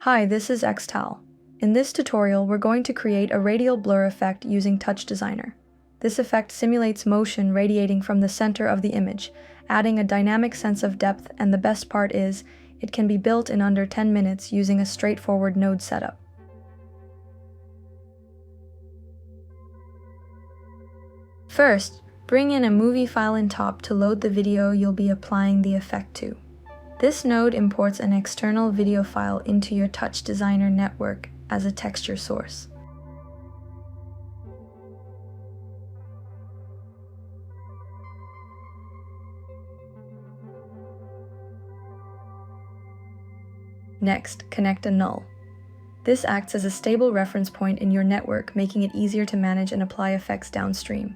Hi, this is Xtal. In this tutorial, we're going to create a radial blur effect using TouchDesigner. This effect simulates motion radiating from the center of the image, adding a dynamic sense of depth, and the best part is, it can be built in under 10 minutes using a straightforward node setup. First, bring in a movie file in Top to load the video you'll be applying the effect to. This node imports an external video file into your TouchDesigner network as a texture source. Next, connect a null. This acts as a stable reference point in your network, making it easier to manage and apply effects downstream.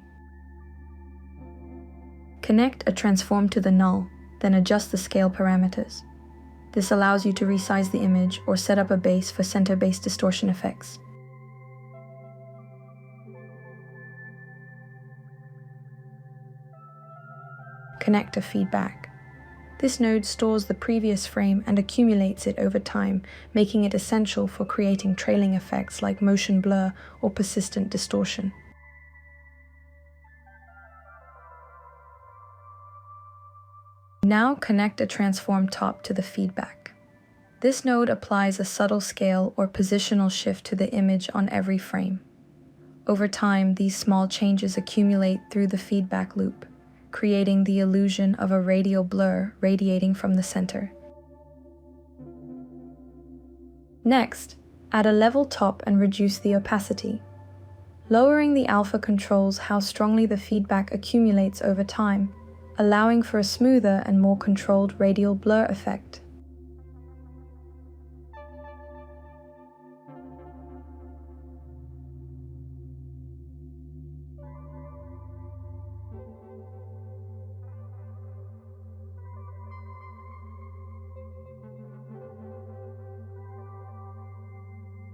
Connect a transform to the null, then adjust the scale parameters. This allows you to resize the image or set up a base for center-based distortion effects. Connect a feedback. This node stores the previous frame and accumulates it over time, making it essential for creating trailing effects like motion blur or persistent distortion. Now connect a transform top to the feedback. This node applies a subtle scale or positional shift to the image on every frame. Over time, these small changes accumulate through the feedback loop, creating the illusion of a radial blur radiating from the center. Next, add a level top and reduce the opacity. Lowering the alpha controls how strongly the feedback accumulates over time, allowing for a smoother and more controlled radial blur effect.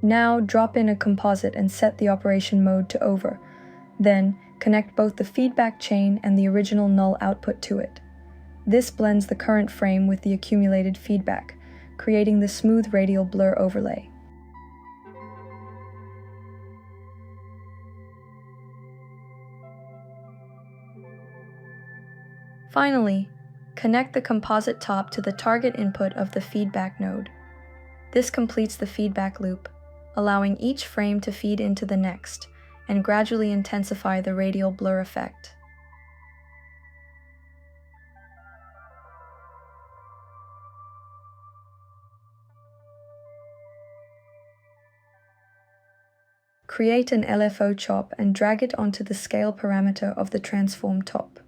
Now drop in a composite and set the operation mode to over. Then, connect both the feedback chain and the original null output to it. This blends the current frame with the accumulated feedback, creating the smooth radial blur overlay. Finally, connect the composite top to the target input of the feedback node. This completes the feedback loop, allowing each frame to feed into the next, and gradually intensify the radial blur effect. Create an LFO chop and drag it onto the scale parameter of the transform top.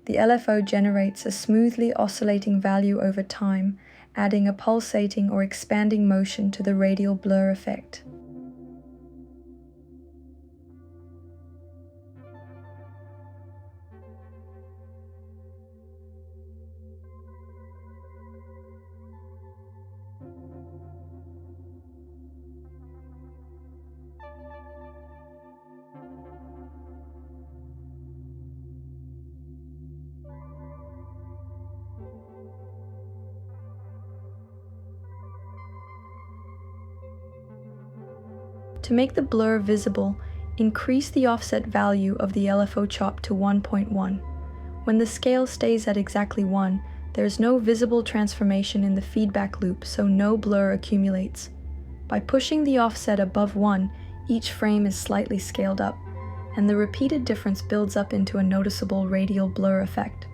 The LFO generates a smoothly oscillating value over time, adding a pulsating or expanding motion to the radial blur effect. To make the blur visible, increase the offset value of the LFO chop to 1.1. When the scale stays at exactly 1, there's no visible transformation in the feedback loop, so no blur accumulates. By pushing the offset above 1, each frame is slightly scaled up, and the repeated difference builds up into a noticeable radial blur effect.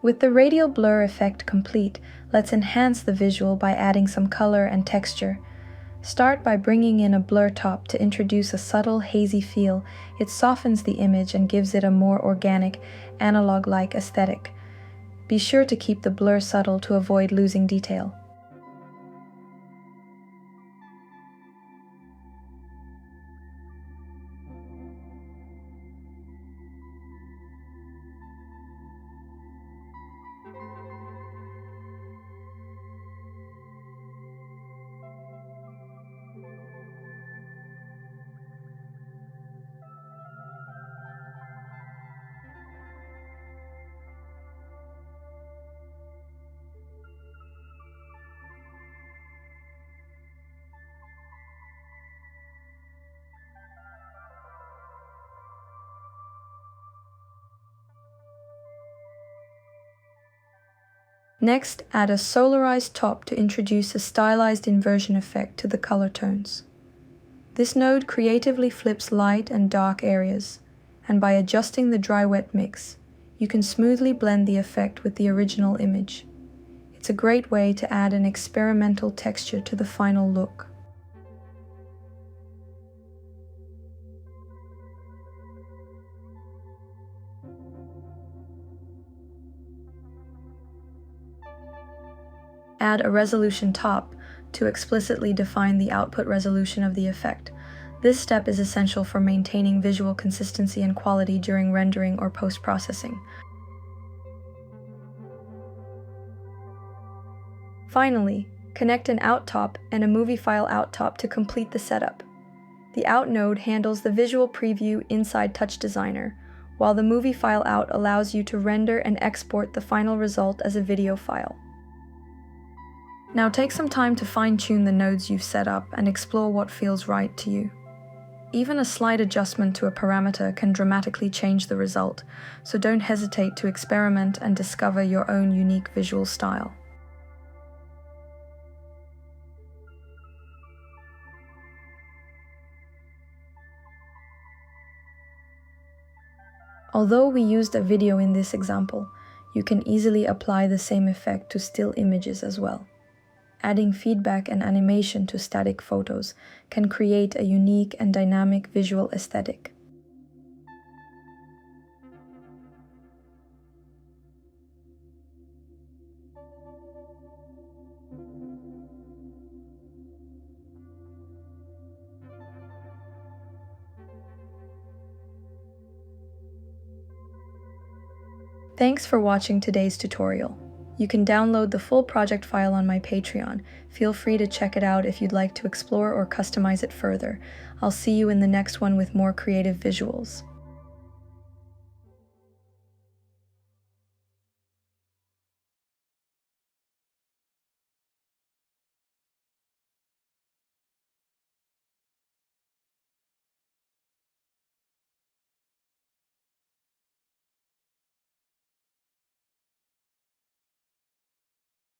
With the radial blur effect complete, let's enhance the visual by adding some color and texture. Start by bringing in a blur top to introduce a subtle, hazy feel. It softens the image and gives it a more organic, analog-like aesthetic. Be sure to keep the blur subtle to avoid losing detail. Next, add a solarized top to introduce a stylized inversion effect to the color tones. This node creatively flips light and dark areas, and by adjusting the dry-wet mix, you can smoothly blend the effect with the original image. It's a great way to add an experimental texture to the final look. Add a resolution top to explicitly define the output resolution of the effect. This step is essential for maintaining visual consistency and quality during rendering or post-processing. Finally, connect an out top and a movie file out top to complete the setup. The out node handles the visual preview inside TouchDesigner, while the movie file out allows you to render and export the final result as a video file. Now take some time to fine-tune the nodes you've set up and explore what feels right to you. Even a slight adjustment to a parameter can dramatically change the result, so don't hesitate to experiment and discover your own unique visual style. Although we used a video in this example, you can easily apply the same effect to still images as well. Adding feedback and animation to static photos can create a unique and dynamic visual aesthetic. Thanks for watching today's tutorial. You can download the full project file on my Patreon. Feel free to check it out if you'd like to explore or customize it further. I'll see you in the next one with more creative visuals.